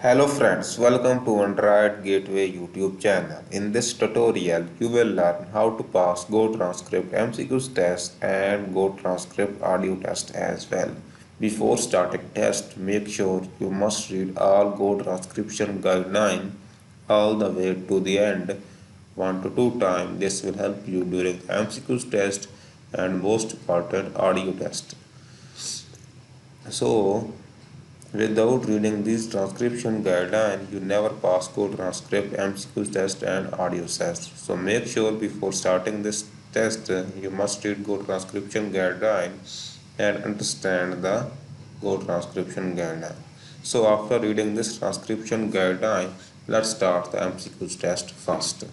Hello friends, welcome to Android Gateway YouTube channel. In this tutorial, you will learn how to pass GoTranscript MCQ test and GoTranscript audio test as well. Before starting test, make sure you must read all GoTranscription guideline all the way to the end 1 to 2 times. This will help you during MCQ test and most important audio test. So, without reading these transcription guidelines, you never pass GoTranscript, MCQ test, and audio test. So make sure before starting this test, you must read GoTranscription guideline and understand the GoTranscription guideline. So after reading this transcription guideline, let's start the MCQ test first.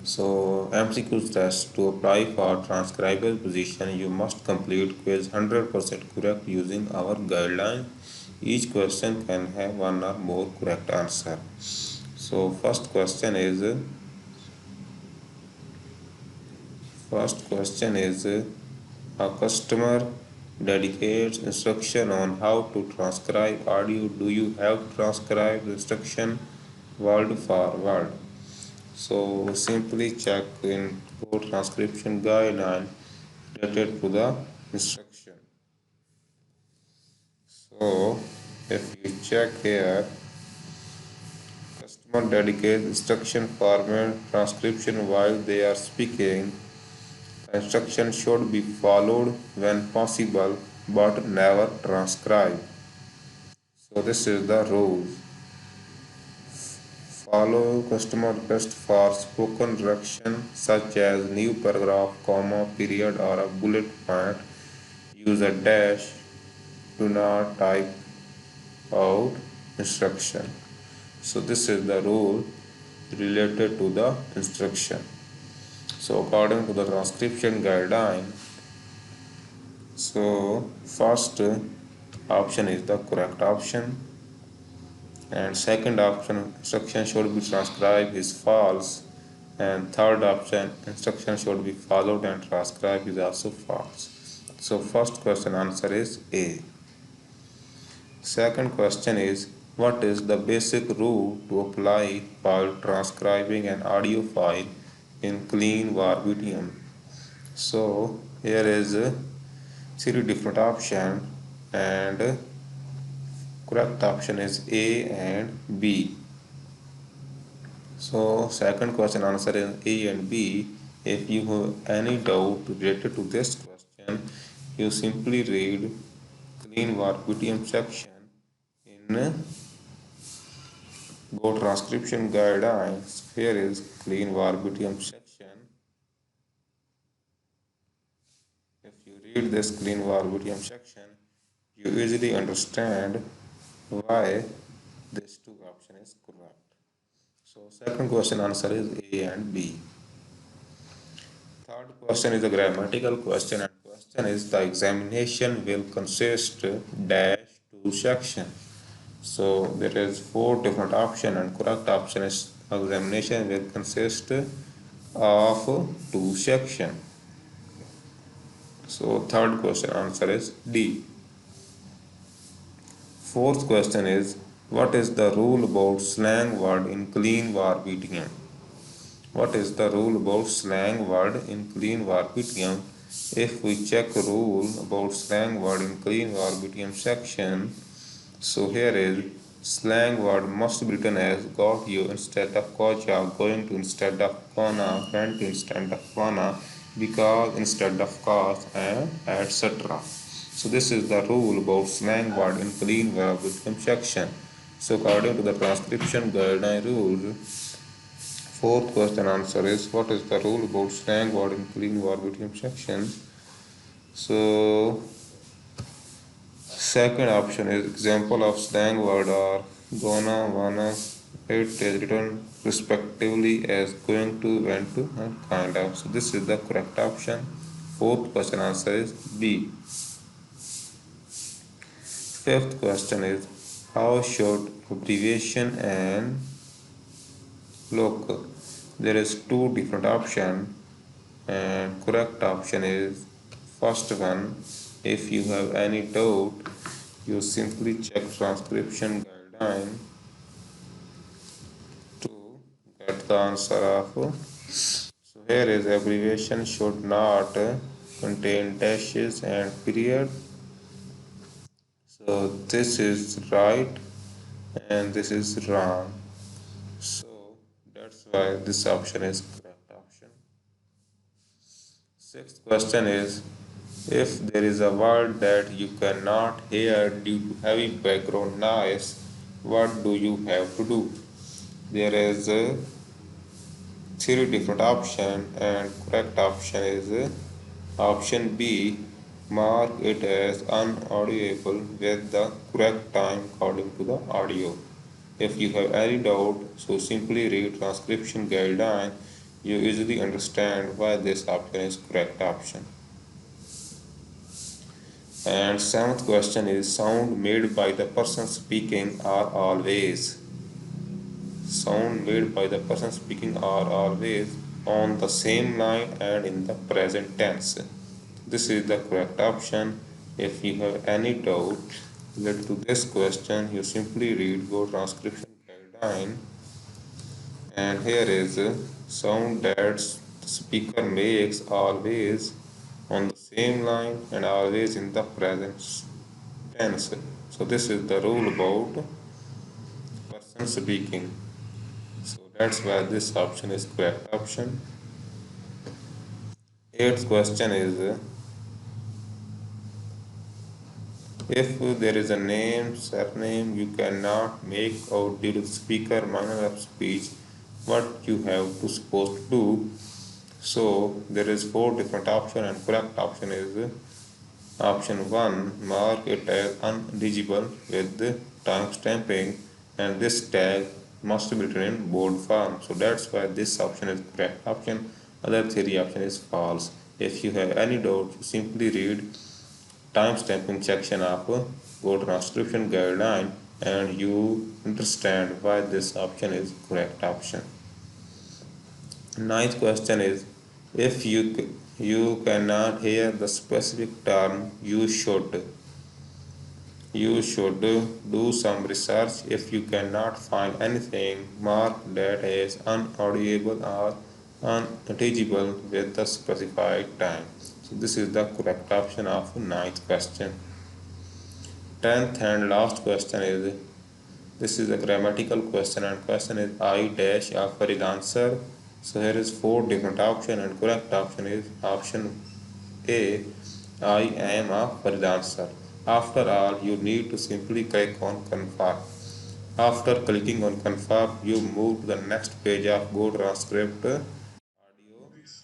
So MCQ test to apply for transcriber position, you must complete quiz 100% correct using our guideline. Each question can have one or more correct answer. So first question is a customer dedicates instruction on how to transcribe audio. Do you have transcribed instruction word for word? So simply check in GoTranscription guideline related to the instruction. So if you check here, customer dedicates instruction format transcription while they are speaking. The instruction should be followed when possible but never transcribed. So this is the rule. Follow customer request for spoken direction such as new paragraph, comma, period or a bullet point. Use a dash. Do not type out instruction. So this is the rule related to the instruction. So according to the transcription guideline, so first option is the correct option, and second option instruction should be transcribed is false, and third option instruction should be followed and transcribed is also false. So first question answer is A. Second question is, what is the basic rule to apply while transcribing an audio file in clean verbatim? So here is three different options, and correct option is A and B. So second question answer is A and B. If you have any doubt related to this question, you simply read clean verbatim section in GoTranscription guidelines. Here is clean verbatim section. If you read this clean verbatim section, you easily understand why this two option is correct. So second question answer is A and B. Third question is a grammatical question, and question is the examination will consist dash two section. So there is four different option, and correct option is examination will consist of two section. So third question answer is D. Fourth question is, what is the rule about slang word in clean verbatim? What is the rule about slang word in clean verbatim? If we check rule about slang word in clean verbatim section, so here is slang word must be written as got you instead of gotcha, going to instead of gonna, went to instead of gonna, because instead of cause, and etc. So this is the rule about slang word in clean verbatim section. So according to the transcription guideline rule, fourth question answer is, what is the rule about slang word in clean verbatim section? So second option is example of slang word are gonna, wanna. It is written respectively as going to, went to, and kind of. So this is the correct option. Fourth question answer is B. Fifth question is, how should abbreviation and look? There is two different option, and correct option is first one. If you have any doubt, you simply check transcription guideline to get the answer of. So here is abbreviation should not contain dashes and period. So this is right and this is wrong. So that's why this option is correct option. Sixth question is, if there is a word that you cannot hear due to heavy background noise, what do you have to do? There is three different options and correct option is option B. Mark it as unaudible with the correct time according to the audio. If you have any doubt, so simply read transcription guideline. You easily understand why this option is correct option. And seventh question is, sound made by the person speaking are always. Sound made by the person speaking are always on the same line and in the present tense. This is the correct option. If you have any doubt related to this question, you simply read GoTranscription guideline. And here is sound that the speaker makes always on the same line and always in the present tense. So this is the rule about person speaking. So that's why this option is correct option. Eighth question is, if there is a name, surname you cannot make out due to the speaker manner of speech, what you have to supposed to do? So there is four different option and correct option is option 1, mark it as unlegible with time stamping, and this tag must be written in bold form. So that's why this option is correct option. Other three option is false. If you have any doubt, simply read time stamping section of GoTranscription guideline and you understand why this option is correct option. Ninth question is, if you cannot hear the specific term, you should do some research. If you cannot find anything, mark that as unaudible or unintelligible with the specified time. So this is the correct option of ninth question. 10th and last question is, this is a grammatical question and question is I dash offer is answer. So here is four different option and correct option is option A, I am offer is answer. After all, you need to simply click on confirm. After clicking on confirm, you move to the next page of GoTranscript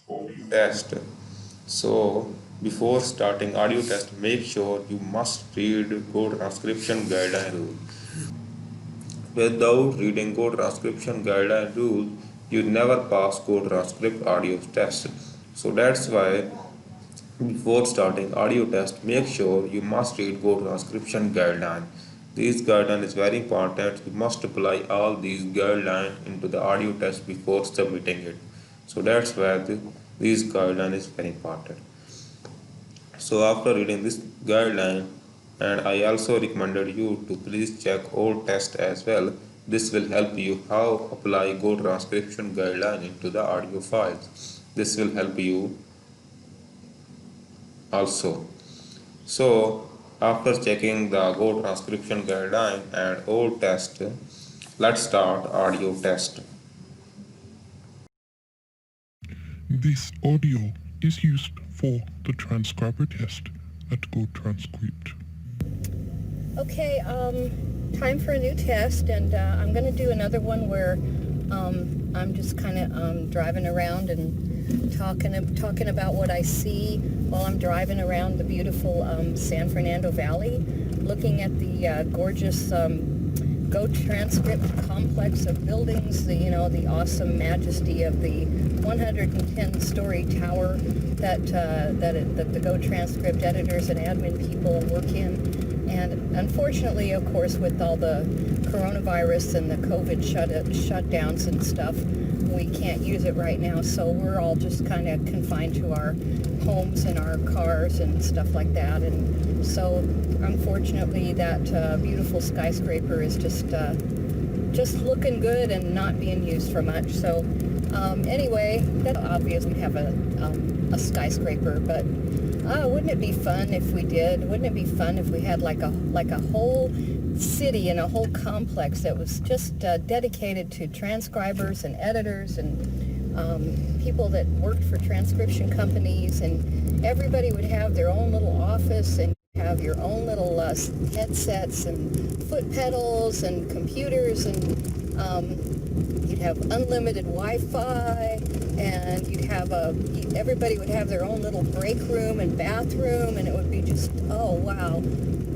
audio test. So before starting audio test, make sure you must read GoTranscription guideline rule. Without reading GoTranscription guideline rule, you never pass GoTranscript audio test. So that's why before starting audio test, make sure you must read GoTranscription guideline. These guideline is very important. You must apply all these guidelines into the audio test before submitting it. So that's why these guideline is very important. So after reading this guideline, and I also recommended you to please check all tests as well. This will help you how apply GoTranscription guideline into the audio files. This will help you also. So after checking the GoTranscription guideline and all test, let's start audio test. This audio is used for the transcriber test at GoTranscript. Okay, time for a new test, and I'm going to do another one where I'm just kind of driving around and talking about what I see while I'm driving around the beautiful San Fernando Valley, looking at the gorgeous GoTranscript complex of buildings, the awesome majesty of the 110-story tower that the GoTranscript editors and admin people work in. And unfortunately, of course, with all the coronavirus and the COVID shutdowns and stuff, we can't use it right now. So we're all just kind of confined to our homes and our cars and stuff like that. And So unfortunately, that beautiful skyscraper is just looking good and not being used for much. So anyway, that obviously have a skyscraper, but wouldn't it be fun if we did? Wouldn't it be fun if we had like a whole city and a whole complex that was just dedicated to transcribers and editors and people that worked for transcription companies, and everybody would have their own little office and have your own little headsets and foot pedals and computers, and you'd have unlimited Wi-Fi, and everybody would have their own little break room and bathroom, and it would be just, oh wow.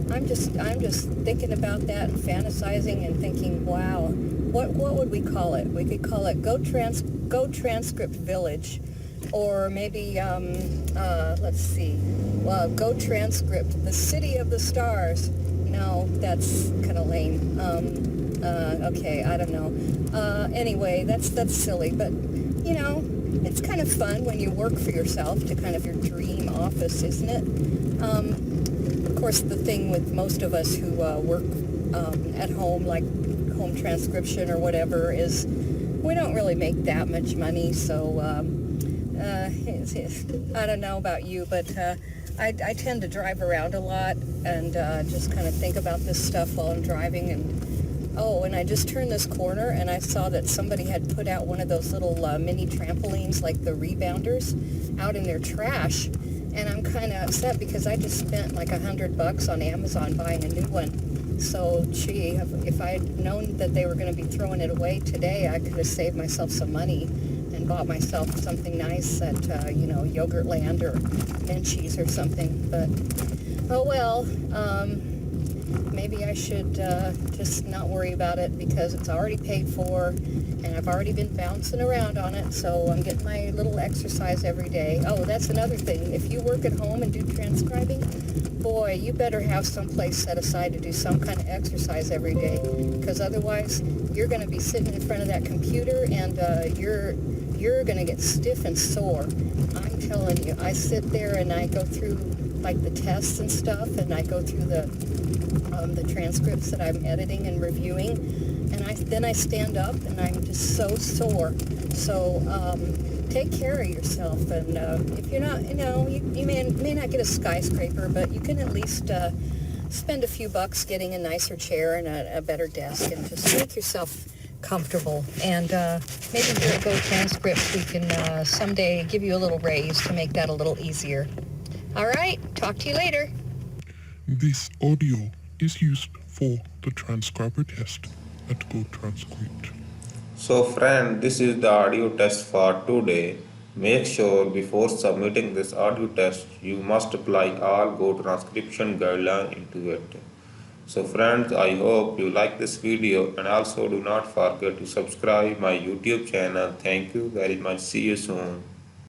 I'm just thinking about that and fantasizing and thinking, wow, what would we call it? We could call it GoTranscript Village, or maybe let's see, GoTranscript, the City of the Stars. No, that's kind of lame. Okay, I don't know. Anyway, that's silly, but you know, it's kind of fun when you work for yourself to kind of your dream office, isn't it? Of course, the thing with most of us who work at home, like home transcription or whatever, is we don't really make that much money. So I don't know about you, but I tend to drive around a lot and just kind of think about this stuff while I'm driving. And I just turned this corner and I saw that somebody had put out one of those little mini trampolines, like the rebounders, out in their trash. And I'm kind of upset because I just spent like $100 on Amazon buying a new one. So, gee, if I had known that they were going to be throwing it away today, I could have saved myself some money and bought myself something nice at, Yogurtland or Menchie's or something. But, oh well, maybe I should just not worry about it because it's already paid for, and I've already been bouncing around on it, so I'm getting my little exercise every day. Oh, that's another thing. If you work at home and do transcribing, boy, you better have some place set aside to do some kind of exercise every day, because otherwise you're going to be sitting in front of that computer and you're going to get stiff and sore. I'm telling you, I sit there and I go through like the tests and stuff, and I go through the transcripts that I'm editing and reviewing, and then I stand up and I'm just so sore. So take care of yourself, and if you're not, you may not get a skyscraper, but you can at least spend a few bucks getting a nicer chair and a better desk, and just make yourself comfortable. And maybe here at GoTranscript we can someday give you a little raise to make that a little easier. All right, talk to you later. This audio is used for the transcriber test at GoTranscript. So friend, this is the audio test for today. Make sure before submitting this audio test, you must apply all GoTranscription guidelines into it. So friends, I hope you like this video, and also do not forget to subscribe my YouTube channel. Thank you very much. See you soon.